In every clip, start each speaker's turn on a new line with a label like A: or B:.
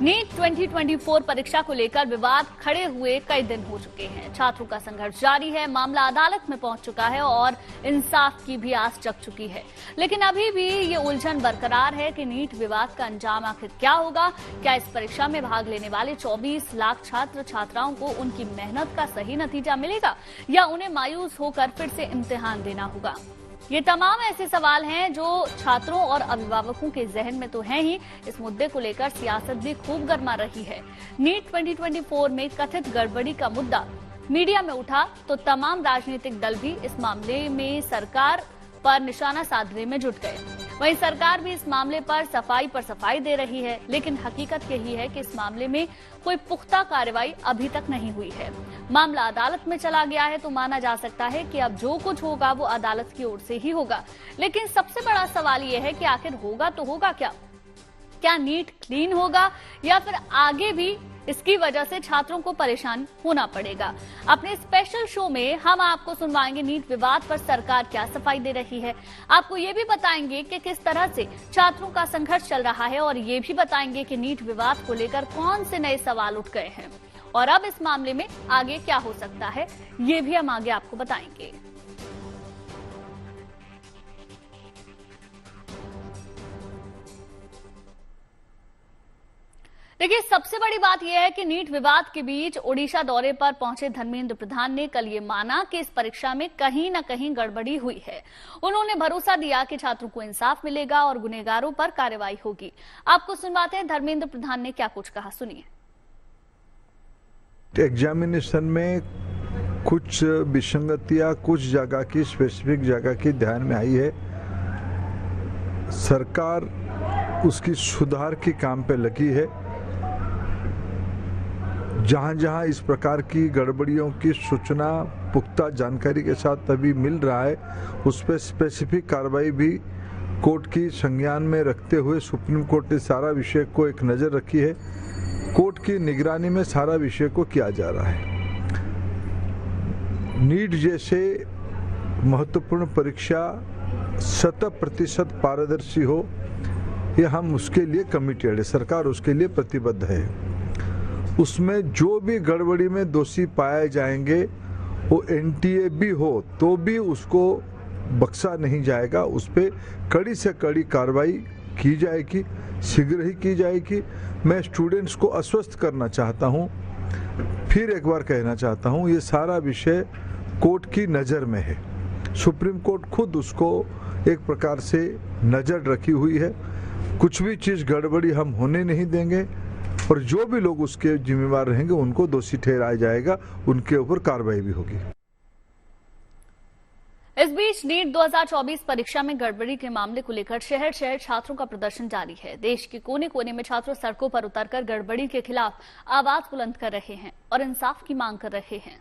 A: NEET 2024 परीक्षा को लेकर विवाद खड़े हुए कई दिन हो चुके हैं। छात्रों का संघर्ष जारी है, मामला अदालत में पहुंच चुका है और इंसाफ की भी आस जग चुकी है। लेकिन अभी भी ये उलझन बरकरार है कि नीट विवाद का अंजाम आखिर क्या होगा। क्या इस परीक्षा में भाग लेने वाले 24 लाख छात्र छात्राओं को उनकी मेहनत का सही नतीजा मिलेगा या उन्हें मायूस होकर फिर से इम्तिहान देना होगा। ये तमाम ऐसे सवाल हैं जो छात्रों और अभिभावकों के जहन में तो हैं ही। इस मुद्दे को लेकर सियासत भी खूब गर्मा रही है। नीट 2024 में कथित गड़बड़ी का मुद्दा मीडिया में उठा तो तमाम राजनीतिक दल भी इस मामले में सरकार पर निशाना साधने में जुट गए। वहीं सरकार भी इस मामले पर सफाई दे रही है, लेकिन हकीकत यही है कि इस मामले में कोई पुख्ता कार्रवाई अभी तक नहीं हुई है। मामला अदालत में चला गया है तो माना जा सकता है कि अब जो कुछ होगा वो अदालत की ओर से ही होगा। लेकिन सबसे बड़ा सवाल ये है कि आखिर होगा तो होगा क्या नीट क्लीन होगा या फिर आगे भी इसकी वजह से छात्रों को परेशान होना पड़ेगा। अपने स्पेशल शो में हम आपको सुनवाएंगे नीट विवाद पर सरकार क्या सफाई दे रही है। आपको ये भी बताएंगे कि किस तरह से छात्रों का संघर्ष चल रहा है और ये भी बताएंगे कि नीट विवाद को लेकर कौन से नए सवाल उठ गए हैं और अब इस मामले में आगे क्या हो सकता है, ये भी हम आगे आपको बताएंगे। देखिए, सबसे बड़ी बात यह है कि नीट विवाद के बीच ओडिशा दौरे पर पहुंचे धर्मेंद्र प्रधान ने कल ये माना कि इस परीक्षा में कहीं न कहीं गड़बड़ी हुई है। उन्होंने भरोसा दिया कि छात्रों को इंसाफ मिलेगा और गुनहगारों पर कार्रवाई होगी। आपको सुनवाते हैं धर्मेंद्र प्रधान ने क्या कुछ कहा, सुनिए।
B: एग्जामिनेशन में कुछ विसंगतियां कुछ जगह की स्पेसिफिक जगह की ध्यान में आई है। सरकार उसकी सुधार की काम पे लगी है। जहां जहां इस प्रकार की गड़बड़ियों की सूचना पुख्ता जानकारी के साथ अभी मिल रहा है, उस पर स्पेसिफिक कार्रवाई भी कोर्ट की संज्ञान में रखते हुए सुप्रीम कोर्ट ने सारा विषय को एक नज़र रखी है। कोर्ट की निगरानी में सारा विषय को किया जा रहा है। नीट जैसे महत्वपूर्ण परीक्षा 100% पारदर्शी हो, ये हम उसके लिए कमिटेड है, सरकार उसके लिए प्रतिबद्ध है। उसमें जो भी गड़बड़ी में दोषी पाए जाएंगे, वो एनटीए भी हो तो भी उसको बख्शा नहीं जाएगा। उस पर कड़ी से कड़ी कार्रवाई की जाएगी, शीघ्र ही की जाएगी। मैं स्टूडेंट्स को आश्वस्त करना चाहता हूँ, फिर एक बार कहना चाहता हूँ, ये सारा विषय कोर्ट की नज़र में है। सुप्रीम कोर्ट खुद उसको एक प्रकार से नज़र रखी हुई है। कुछ भी चीज़ गड़बड़ी हम होने नहीं देंगे और जो भी लोग उसके जिम्मेवार रहेंगे उनको दोषी ठहराया जाएगा, उनके ऊपर कार्रवाई भी होगी।
A: इस बीच नीट 2024 परीक्षा में गड़बड़ी के मामले को लेकर शहर शहर छात्रों का प्रदर्शन जारी है। देश के कोने कोने में छात्र सड़कों पर उतरकर गड़बड़ी के खिलाफ आवाज बुलंद कर रहे हैं और इंसाफ की मांग कर रहे हैं।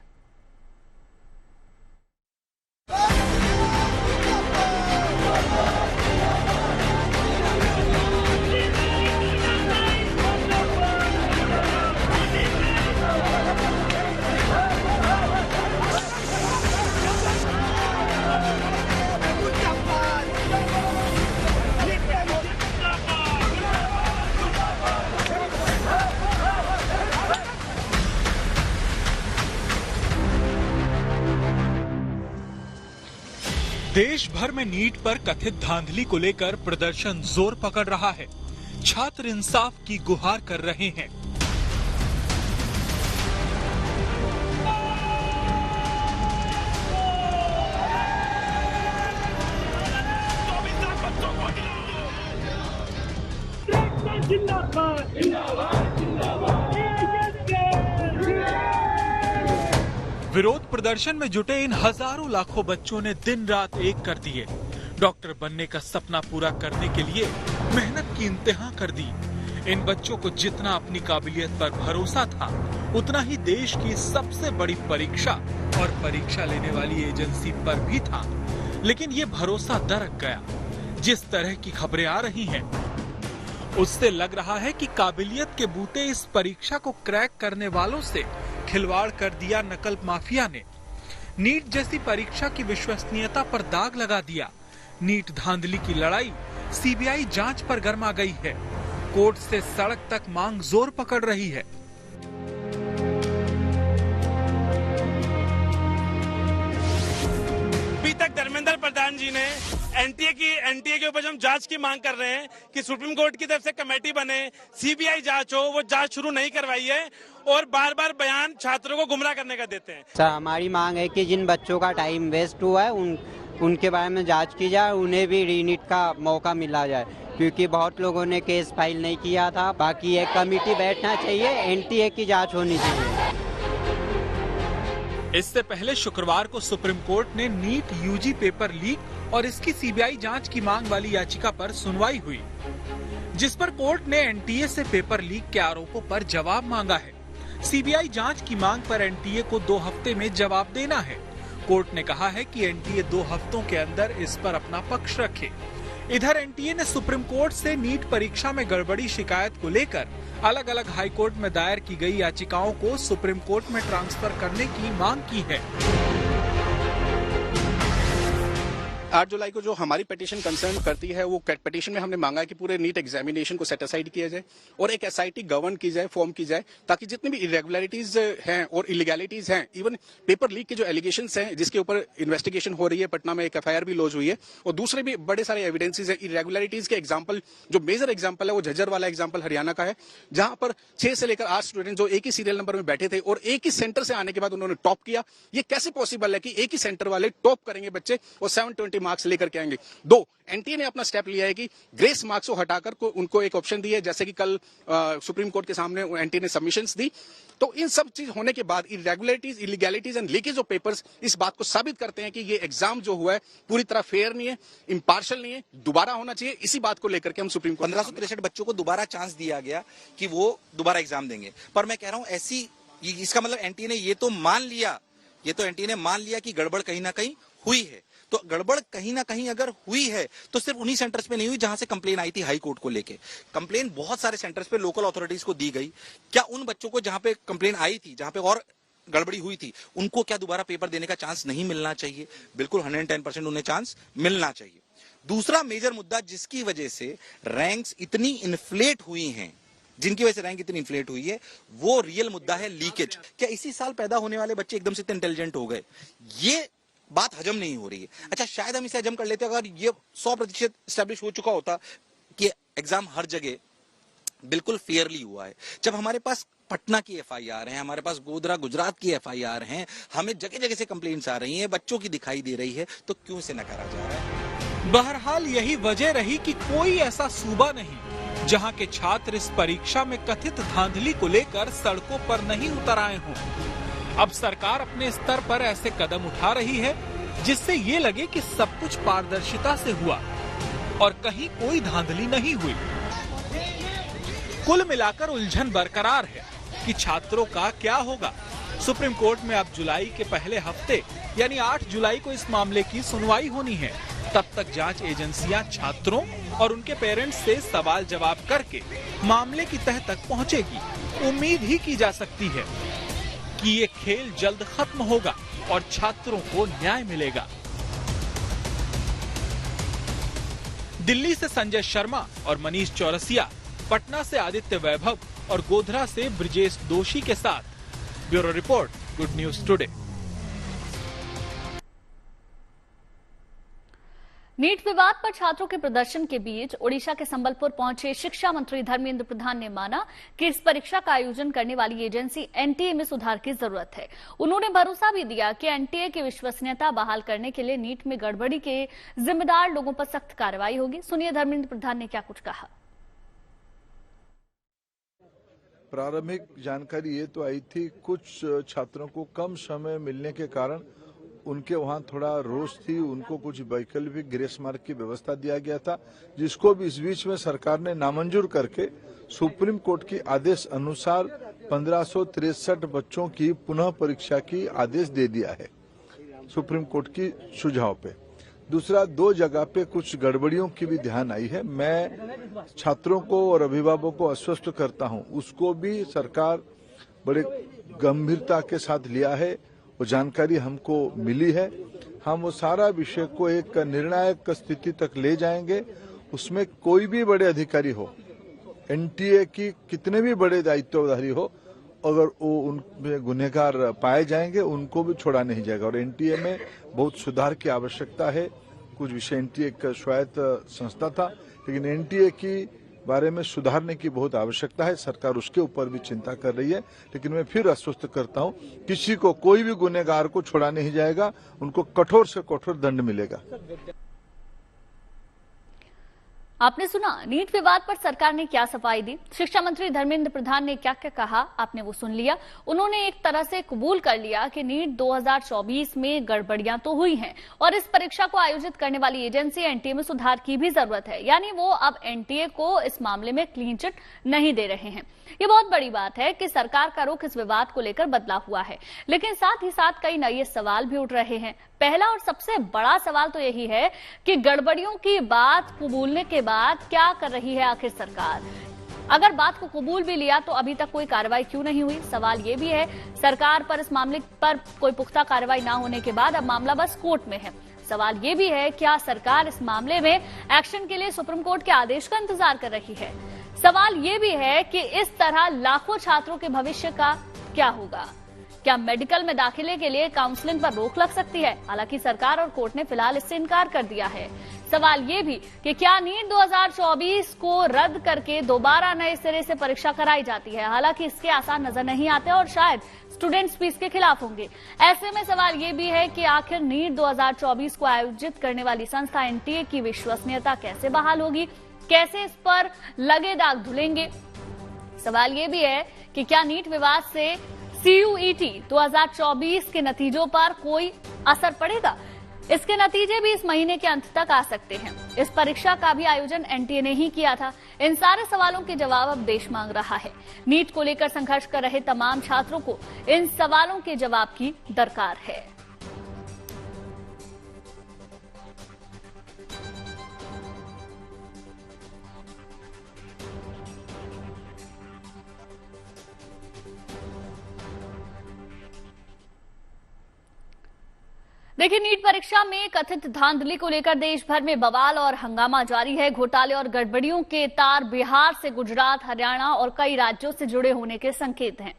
C: देश भर में नीट पर कथित धांधली को लेकर प्रदर्शन जोर पकड़ रहा है। छात्र इंसाफ की गुहार कर रहे हैं। विरोध प्रदर्शन में जुटे इन हजारों लाखों बच्चों ने दिन रात एक कर दिए। डॉक्टर बनने का सपना पूरा करने के लिए मेहनत की इंतहा कर दी। इन बच्चों को जितना अपनी काबिलियत पर भरोसा था, उतना ही देश की सबसे बड़ी परीक्षा और परीक्षा लेने वाली एजेंसी पर भी था। लेकिन ये भरोसा दरक गया। जिस तरह की खबरें आ रही हैं, उससे लग रहा है कि काबिलियत के बूते इस परीक्षा को क्रैक करने वालों से खिलवाड़ कर दिया नकल माफिया ने। नीट जैसी परीक्षा की विश्वसनीयता पर दाग लगा दिया। नीट धांधली की लड़ाई सीबीआई जांच पर गरमा गई है। कोर्ट से सड़क तक मांग जोर पकड़ रही है।
D: अभी तक धर्मेंद्र प्रधान जी ने एनटीए के ऊपर हम जांच की मांग कर रहे हैं कि सुप्रीम कोर्ट की तरफ से कमेटी बने, सीबीआई जांच हो, वो जांच शुरू नहीं करवाई है और बार बार बयान छात्रों को गुमराह करने का देते हैं।
E: सर, हमारी मांग है कि जिन बच्चों का टाइम वेस्ट हुआ है उनके बारे में जांच की जाए, उन्हें भी रीनीट का मौका मिला जाए, क्योंकि बहुत लोगों ने केस फाइल नहीं किया था। बाकी एक कमेटी बैठना चाहिए, एनटीए की जांच होनी चाहिए।
C: इससे पहले शुक्रवार को सुप्रीम कोर्ट ने नीट यूजी पेपर लीक और इसकी सीबीआई जांच की मांग वाली याचिका पर सुनवाई हुई, जिस पर कोर्ट ने एनटीए से पेपर लीक के आरोपों पर जवाब मांगा है। सीबीआई जांच की मांग पर एनटीए को 2 हफ्ते में जवाब देना है। कोर्ट ने कहा है कि एनटीए 2 हफ्तों के अंदर इस पर अपना पक्ष रखे। इधर एनटीए ने सुप्रीम कोर्ट से नीट परीक्षा में गड़बड़ी शिकायत को लेकर अलग अलग हाई कोर्ट में दायर की गई याचिकाओं को सुप्रीम कोर्ट में ट्रांसफर करने की मांग की है।
F: 8 जुलाई को जो हमारी पिटीशन कंसर्न करती है, वो पिटीशन में हमने मांगा है कि पूरे नीट एग्जामिनेशन को सेट असाइड किया जाए और एक एसआईटी गवर्न की जाए, फॉर्म की जाए, ताकि जितनी भी इरेगुलरिटीज हैं और इलीगैलिटीज हैं, इवन पेपर लीक के जो एलिगेशंस हैं जिसके ऊपर इन्वेस्टिगेशन हो रही है, पटना में एक एफआईआर भी लॉन्च हुई है, और दूसरे भी बड़े सारे एविडेंसेज हैं इरेगुलरिटीज के। एग्जाम्पल जो मेजर एग्जाम्पल है वो झज्जर वाला एग्जाम्पल हरियाणा का है, जहां पर 6 से लेकर 8 स्टूडेंट जो एक ही सीरियल नंबर में बैठे थे और एक ही सेंटर से आने के बाद उन्होंने टॉप किया। ये कैसे पॉसिबल है कि एक ही सेंटर वाले टॉप करेंगे बच्चे और 720 मार्क्स लेकर के आएंगे? 2, एनटीए ने अपना स्टेप लिया है कि ग्रेस मार्क्स को हटाकर उनको एक ऑप्शन दी है, जैसे कि कल सुप्रीम कोर्ट के सामने एनटीए ने सबमिशंस दी। तो इन सब चीज होने के बाद irregularities, illegalities and leakage of papers इस बात को साबित करते हैं कि ये एग्जाम जो हुआ है पूरी तरह फेयर नहीं है, इम्पार्शियल नहीं है, दोबारा होना चाहिए। इसी बात को लेकर के हम सुप्रीम कोर्ट
G: 1563 बच्चों को दोबारा चांस दिया गया कि वो दोबारा एग्जाम देंगे। पर मैं कह रहा हूं ऐसी, इसका मतलब एनटीए ने ये तो मान लिया कि गड़बड़ कहीं ना कहीं हुई है। तो गड़बड़ कहीं ना कहीं अगर हुई है तो सिर्फ उन्हीं सेंटर्स पे नहीं हुई जहां से कंप्लेन आई थी हाई कोर्ट को लेके। कंप्लेन बहुत सारे सेंटर्स पे लोकल अथॉरिटीज को दी गई। क्या उन बच्चों को जहां पे कंप्लेन आई थी, जहां पे और गड़बड़ी हुई थी, उनको क्या दोबारा पेपर देने का चांस नहीं मिलना चाहिए? बिल्कुल 110% उन्हें चांस मिलना चाहिए। दूसरा मेजर मुद्दा जिसकी वजह से रैंक्स इतनी इन्फ्लेट हुई हैं, वो रियल मुद्दा है लीकेज। क्या इसी साल पैदा होने वाले बच्चे एकदम से इतने इंटेलिजेंट हो गए? ये बात हजम नहीं हो रही है। अच्छा, शायद हम इसे हजम कर लेते अगर ये 100% स्टैब्लिश हो चुका होता कि एग्जाम हर जगह बिल्कुल फेयरली हुआ है। जब हमारे पास पटना की एफआईआर है, हमारे पास गोधरा गुजरात की एफआईआर है, हमें जगह जगह से कंप्लेंट्स आ रही हैं, बच्चों की दिखाई दे रही है, तो क्यों इसे नकारा जा रहा है?
C: बहरहाल यही वजह रही कि कोई ऐसा सूबा नहीं जहां के छात्र इस परीक्षा में कथित धांधली को लेकर सड़कों पर नहीं उतर आए हों। अब सरकार अपने स्तर पर ऐसे कदम उठा रही है जिससे ये लगे कि सब कुछ पारदर्शिता से हुआ और कहीं कोई धांधली नहीं हुई। कुल मिलाकर उलझन बरकरार है कि छात्रों का क्या होगा। सुप्रीम कोर्ट में अब जुलाई के पहले हफ्ते यानी 8 जुलाई को इस मामले की सुनवाई होनी है। तब तक जांच एजेंसियां छात्रों और उनके पेरेंट्स से सवाल जवाब करके मामले की तह तक पहुंचेगी। उम्मीद ही की जा सकती है कि ये खेल जल्द खत्म होगा और छात्रों को न्याय मिलेगा। दिल्ली से संजय शर्मा और मनीष चौरसिया, पटना से आदित्य वैभव और गोधरा से ब्रिजेश दोषी के साथ bureau report, good news today.
A: NEET विवाद पर छात्रों के प्रदर्शन के बीच ओडिशा के संबलपुर पहुंचे शिक्षा मंत्री धर्मेंद्र प्रधान ने माना कि इस परीक्षा का आयोजन करने वाली एजेंसी एनटीए में सुधार की जरूरत है। उन्होंने भरोसा भी दिया कि एनटीए की विश्वसनीयता बहाल करने के लिए नीट में गड़बड़ी के जिम्मेदार लोगों पर सख्त कार्रवाई होगी। सुनिए धर्मेंद्र प्रधान ने क्या कुछ कहा।
B: प्रारंभिक जानकारी ये तो आई थी, कुछ छात्रों को कम समय मिलने के कारण उनके वहाँ थोड़ा रोष थी, उनको कुछ वैकल्पिक ग्रेस मार्क की व्यवस्था दिया गया था, जिसको भी इस बीच में सरकार ने नामंजूर करके सुप्रीम कोर्ट की आदेश अनुसार 1563 बच्चों की पुनः परीक्षा की आदेश दे दिया है सुप्रीम कोर्ट की सुझाव पे। दूसरा, 2 जगह पे कुछ गड़बड़ियों की भी ध्यान आई है। मैं छात्रों को और अभिभावकों को आश्वस्त करता हूं, उसको भी सरकार बड़े गंभीरता के साथ लिया है। वो जानकारी हमको मिली है, हम वो सारा विषय को एक निर्णायक स्थिति तक ले जाएंगे। उसमें कोई भी बड़े अधिकारी हो, एनटीए की कितने भी बड़े दायित्वधारी हो, अगर वो उनमें गुनहगार पाए जाएंगे उनको भी छोड़ा नहीं जाएगा। और एनटीए में बहुत सुधार की आवश्यकता है। कुछ विषय एनटीए एक स्वायत्त संस्था था, लेकिन एनटीए की बारे में सुधारने की बहुत आवश्यकता है। सरकार उसके ऊपर भी चिंता कर रही है। लेकिन मैं फिर आश्वस्त करता हूं, किसी को, कोई भी गुनहगार को छोड़ा नहीं जाएगा, उनको कठोर से कठोर दंड मिलेगा।
A: आपने सुना नीट विवाद पर सरकार ने क्या सफाई दी। शिक्षा मंत्री धर्मेंद्र प्रधान ने क्या क्या कहा, आपने वो सुन लिया। उन्होंने एक तरह से कबूल कर लिया कि नीट 2024 में गड़बड़ियां तो हुई हैं और इस परीक्षा को आयोजित करने वाली एजेंसी एनटीए में सुधार की भी जरूरत है। यानी वो अब एनटीए को इस मामले में क्लीन चिट नहीं दे रहे हैं। ये बहुत बड़ी बात है कि सरकार का रुख इस विवाद को लेकर बदला हुआ है, लेकिन साथ ही साथ कई नए सवाल भी उठ रहे हैं। पहला और सबसे बड़ा सवाल तो यही है कि गड़बड़ियों की बात कबूलने के बाद क्या कर रही है आखिर सरकार। अगर बात को कबूल भी लिया तो अभी तक कोई कार्रवाई क्यों नहीं हुई। सवाल ये भी है, सरकार पर इस मामले पर कोई पुख्ता कार्रवाई ना होने के बाद अब मामला बस कोर्ट में है। सवाल ये भी है, क्या सरकार इस मामले में एक्शन के लिए सुप्रीम कोर्ट के आदेश का इंतजार कर रही है। सवाल ये भी है कि इस तरह लाखों छात्रों के भविष्य का क्या होगा। क्या मेडिकल में दाखिले के लिए काउंसलिंग पर रोक लग सकती है। हालांकि सरकार और कोर्ट ने फिलहाल इससे इनकार कर दिया है। सवाल ये भी कि क्या नीट 2024 को रद्द करके दोबारा नए सिरे से परीक्षा कराई जाती है। हालांकि इसके आसार नजर नहीं आते और शायद स्टूडेंट्स भी इसके खिलाफ होंगे। ऐसे में सवाल ये भी है कि आखिर नीट 2024 को आयोजित करने वाली संस्था एनटीए की विश्वसनीयता कैसे बहाल होगी, कैसे इस पर लगे दाग धुलेंगे। सवाल ये भी है कि क्या नीट विवाद से CUET 2024 के नतीजों पर कोई असर पड़ेगा। इसके नतीजे भी इस महीने के अंत तक आ सकते हैं। इस परीक्षा का भी आयोजन एनटीए ने ही किया था। इन सारे सवालों के जवाब अब देश मांग रहा है। नीट को लेकर संघर्ष कर रहे तमाम छात्रों को इन सवालों के जवाब की दरकार है। देखिए, नीट परीक्षा में कथित धांधली को लेकर देश भर में बवाल और हंगामा जारी है। घोटाले और गड़बड़ियों के तार बिहार से गुजरात, हरियाणा और कई राज्यों से जुड़े होने के संकेत हैं।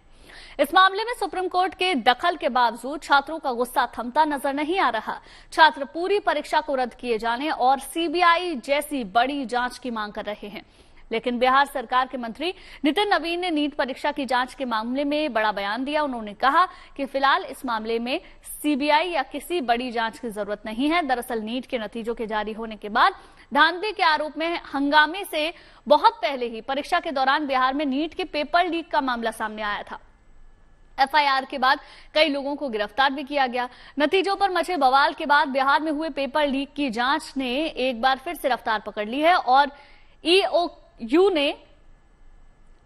A: इस मामले में सुप्रीम कोर्ट के दखल के बावजूद छात्रों का गुस्सा थमता नजर नहीं आ रहा। छात्र पूरी परीक्षा को रद्द किए जाने और सीबीआई जैसी बड़ी जांच की मांग कर रहे हैं। लेकिन बिहार सरकार के मंत्री नितिन नवीन ने नीट परीक्षा की जांच के मामले में बड़ा बयान दिया। उन्होंने कहा कि फिलहाल इस मामले में सीबीआई या किसी बड़ी जांच की जरूरत नहीं है। दरअसल नीट के नतीजों के जारी होने के बाद धांधली के आरोप में हंगामे से बहुत पहले ही परीक्षा के दौरान बिहार में नीट के पेपर लीक का मामला सामने आया था। एफआईआर के बाद कई लोगों को गिरफ्तार भी किया गया। नतीजों पर मचे बवाल के बाद बिहार में हुए पेपर लीक की जांच ने एक बार फिर से रफ्तार पकड़ ली है और ईओयू ने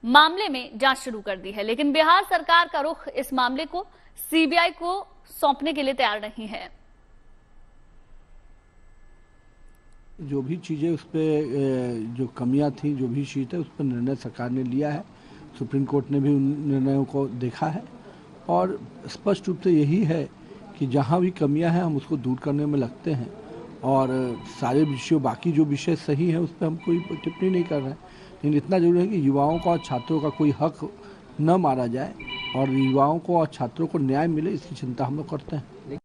A: मामले में जांच शुरू कर दी है। लेकिन बिहार सरकार का रुख इस मामले को सीबीआई को सौंपने के लिए तैयार नहीं है।
H: जो भी चीजें उस पर जो कमियां थी, जो भी चीज है, उस पर निर्णय सरकार ने लिया है। सुप्रीम कोर्ट ने भी उन निर्णयों को देखा है और स्पष्ट रूप से यही है कि जहां भी कमियां हैं हम उसको दूर करने में लगते हैं और सारे विषयों, बाकी जो विषय सही है उस पर हम कोई टिप्पणी नहीं कर रहे हैं। लेकिन इतना जरूरी है कि युवाओं का और छात्रों का कोई हक न मारा जाए और युवाओं को और छात्रों को न्याय मिले, इसकी चिंता हम लोग करते हैं।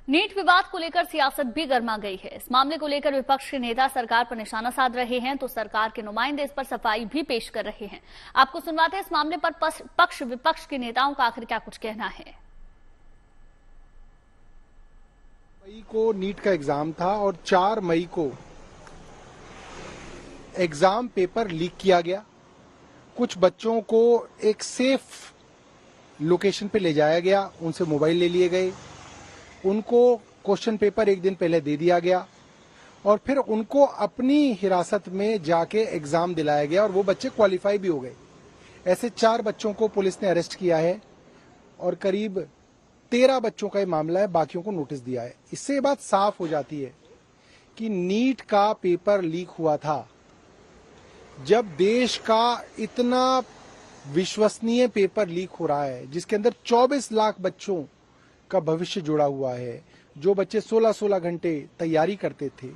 A: नीट विवाद को लेकर सियासत भी गर्मा गई है। इस मामले को लेकर विपक्ष के नेता सरकार पर निशाना साध रहे हैं तो सरकार के नुमाइंदे इस पर सफाई भी पेश कर रहे हैं। आपको सुनवाते हैं इस मामले पर पक्ष विपक्ष के नेताओं का आखिर क्या कुछ कहना है।
I: मई को नीट का एग्जाम था और 4 मई को एग्जाम पेपर लीक किया गया। कुछ बच्चों को एक सेफ लोकेशन पे ले जाया गया, उनसे मोबाइल ले लिए गए, उनको क्वेश्चन पेपर एक दिन पहले दे दिया गया और फिर उनको अपनी हिरासत में जाके एग्जाम दिलाया गया और वो बच्चे क्वालिफाई भी हो गए। ऐसे 4 बच्चों को पुलिस ने अरेस्ट किया है और करीब 13 बच्चों का ये मामला है, बाकियों को नोटिस दिया है। इससे ये बात साफ हो जाती है कि नीट का पेपर लीक हुआ था जब देश का इतना विश्वसनीय पेपर लीक हो रहा है जिसके अंदर 24 लाख बच्चों का भविष्य जुड़ा हुआ है। जो बच्चे 16-16 घंटे तैयारी करते थे,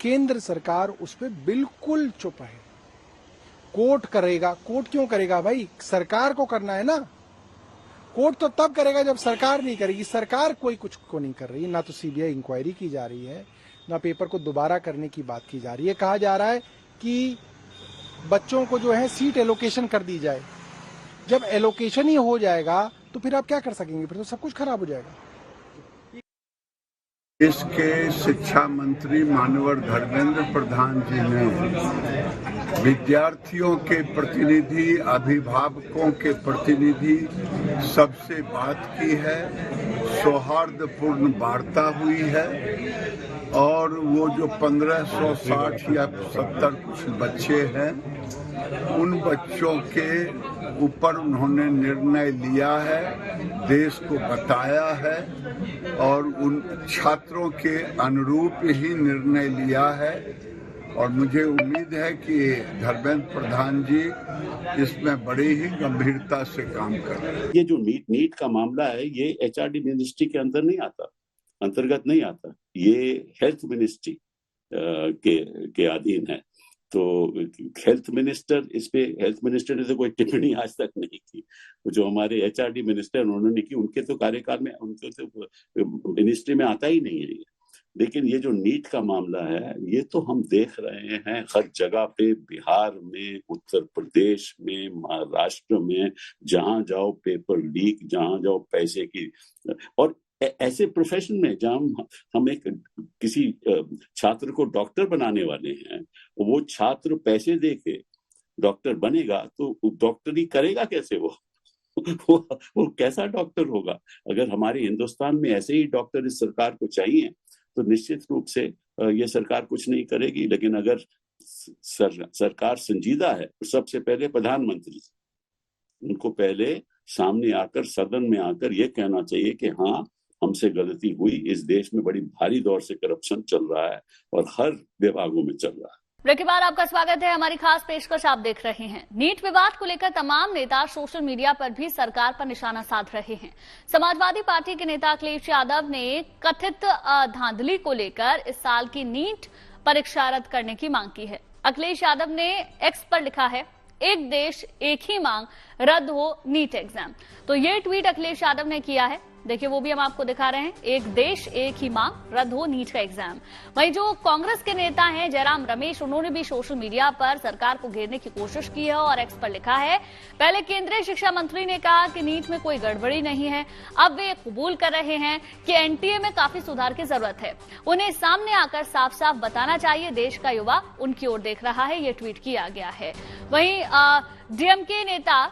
I: केंद्र सरकार उस पर बिल्कुल चुप है। कोर्ट करेगा, कोर्ट क्यों करेगा भाई? सरकार को करना है ना। कोर्ट तो तब करेगा जब सरकार नहीं करेगी। सरकार कोई कुछ को नहीं कर रही, ना तो सीबीआई इंक्वायरी की जा रही है, ना पेपर को दोबारा करने की बात की जा रही है। कहा जा रहा है कि बच्चों को जो है सीट एलोकेशन कर दी जाए। जब एलोकेशन ही हो जाएगा तो फिर आप क्या कर सकेंगे? फिर तो सब कुछ खराब हो जाएगा।
J: देश के शिक्षा मंत्री माननीय धर्मेंद्र प्रधान जी ने विद्यार्थियों के प्रतिनिधि, अभिभावकों के प्रतिनिधि सबसे बात की है, सौहार्दपूर्ण वार्ता हुई है और वो जो 1560 या 70 कुछ बच्चे हैं, उन बच्चों के ऊपर उन्होंने निर्णय लिया है, देश को बताया है और उन छात्रों के अनुरूप ही निर्णय लिया है। और मुझे उम्मीद है कि धर्मेंद्र प्रधान जी इसमें बड़ी ही गंभीरता से काम कर रहे हैं।
K: ये जो नीट का मामला है, ये एचआरडी मिनिस्ट्री के अंतर्गत नहीं आता, ये हेल्थ मिनिस्ट्री के अधीन है। तो हेल्थ मिनिस्टर ने तो कोई टिप्पणी आज तक नहीं की। जो हमारे एचआरडी मिनिस्टर उन्होंने की, उनके तो कार्यकाल में उनके तो मिनिस्ट्री में आता ही नहीं है। लेकिन ये जो नीट का मामला है, ये तो हम देख रहे हैं हर जगह पे, बिहार में, उत्तर प्रदेश में, महाराष्ट्र में, जहां जाओ पेपर लीक, जहां जाओ पैसे की। और ऐसे प्रोफेशन में जहां हम एक किसी छात्र को डॉक्टर बनाने वाले हैं, वो छात्र पैसे दे के डॉक्टर बनेगा तो डॉक्टरी करेगा कैसे? वो कैसा डॉक्टर होगा? अगर हमारे हिंदुस्तान में ऐसे ही डॉक्टर इस सरकार को चाहिए तो निश्चित रूप से ये सरकार कुछ नहीं करेगी। लेकिन अगर सरकार संजीदा है, तो सबसे पहले प्रधानमंत्री उनको पहले सामने आकर, सदन में आकर ये कहना चाहिए कि हाँ, हमसे गलती हुई। इस देश में बड़ी भारी दौर से करप्शन चल रहा है और हर विभागों में चल रहा है।
A: ब्रेक के बाद आपका स्वागत है। हमारी खास पेशकश आप देख रहे हैं। नीट विवाद को लेकर तमाम नेता सोशल मीडिया पर भी सरकार पर निशाना साध रहे हैं। समाजवादी पार्टी के नेता अखिलेश यादव ने कथित धांधली को लेकर इस साल की नीट परीक्षा रद्द करने की मांग की है। अखिलेश यादव ने एक्स पर लिखा है, एक देश एक ही मांग, रद्द हो नीट एग्जाम। तो ये ट्वीट अखिलेश यादव ने किया है। देखिए, वो भी हम आपको दिखा रहे हैं, एक देश एक ही मांग, रद्द हो नीट का एग्जाम। वहीं जो कांग्रेस के नेता हैं जयराम रमेश, उन्होंने भी सोशल मीडिया पर सरकार को घेरने की कोशिश की है और एक्स पर लिखा है, पहले केंद्रीय शिक्षा मंत्री ने कहा कि नीट में कोई गड़बड़ी नहीं है, अब वे कबूल कर रहे हैं कि एनटीए में काफी सुधार की जरूरत है। उन्हें सामने आकर साफ साफ बताना चाहिए, देश का युवा उनकी ओर देख रहा है। ये ट्वीट किया गया है। वहीं डीएमके नेता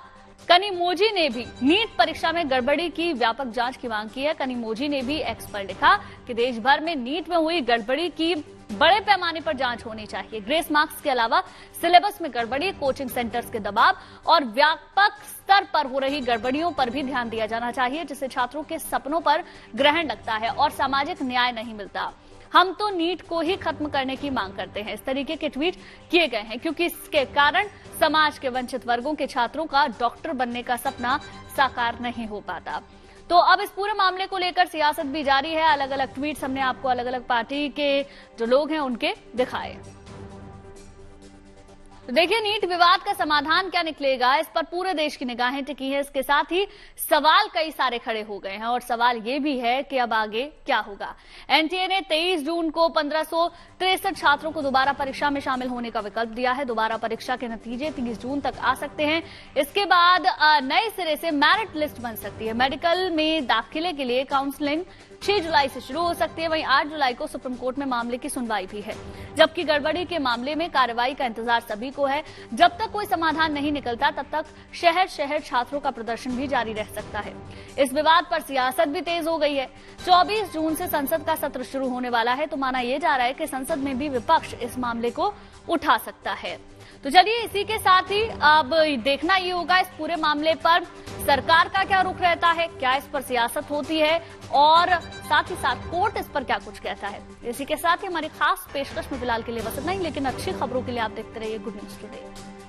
A: कनिमोझी ने भी नीट परीक्षा में गड़बड़ी की व्यापक जांच की मांग की है। कनिमोझी ने भी एक्स पर लिखा कि देश भर में नीट में हुई गड़बड़ी की बड़े पैमाने पर जांच होनी चाहिए। ग्रेस मार्क्स के अलावा सिलेबस में गड़बड़ी, कोचिंग सेंटर्स के दबाव और व्यापक स्तर पर हो रही गड़बड़ियों पर भी ध्यान दिया जाना चाहिए, जिससे छात्रों के सपनों पर ग्रहण लगता है और सामाजिक न्याय नहीं मिलता। हम तो नीट को ही खत्म करने की मांग करते हैं। इस तरीके के ट्वीट किए गए हैं क्योंकि इसके कारण समाज के वंचित वर्गों के छात्रों का डॉक्टर बनने का सपना साकार नहीं हो पाता। तो अब इस पूरे मामले को लेकर सियासत भी जारी है। अलग अलग ट्वीट्स हमने आपको अलग अलग पार्टी के जो लोग हैं उनके दिखाए। तो देखिए, नीट विवाद का समाधान क्या निकलेगा, इस पर पूरे देश की निगाहें टिकी है। इसके साथ ही सवाल कई सारे खड़े हो गए हैं और सवाल ये भी है कि अब आगे क्या होगा। एनटीए ने 23 जून को 1563 छात्रों को दोबारा परीक्षा में शामिल होने का विकल्प दिया है। दोबारा परीक्षा के नतीजे 30 जून तक आ सकते हैं। इसके बाद नए सिरे से मेरिट लिस्ट बन सकती है। मेडिकल में दाखिले के लिए काउंसलिंग 6 जुलाई से शुरू हो सकती है। वहीं 8 जुलाई को सुप्रीम कोर्ट में मामले की सुनवाई भी है, जबकि गड़बड़ी के मामले में कार्रवाई का इंतजार सभी को है। जब तक कोई समाधान नहीं निकलता तब तक शहर शहर छात्रों का प्रदर्शन भी जारी रह सकता है। इस विवाद पर सियासत भी तेज हो गई है। 24 जून से संसद का सत्र शुरू होने वाला है, तो माना यह जा रहा है कि संसद में भी विपक्ष इस मामले को उठा सकता है। तो चलिए, इसी के साथ ही अब देखना ये होगा इस पूरे मामले पर सरकार का क्या रुख रहता है, क्या इस पर सियासत होती है और साथ ही साथ कोर्ट इस पर क्या कुछ कहता है। इसी के साथ ही हमारी खास पेशकश में फिलहाल के लिए बस इतना ही, लेकिन अच्छी खबरों के लिए आप देखते रहिए गुड न्यूज टुडे।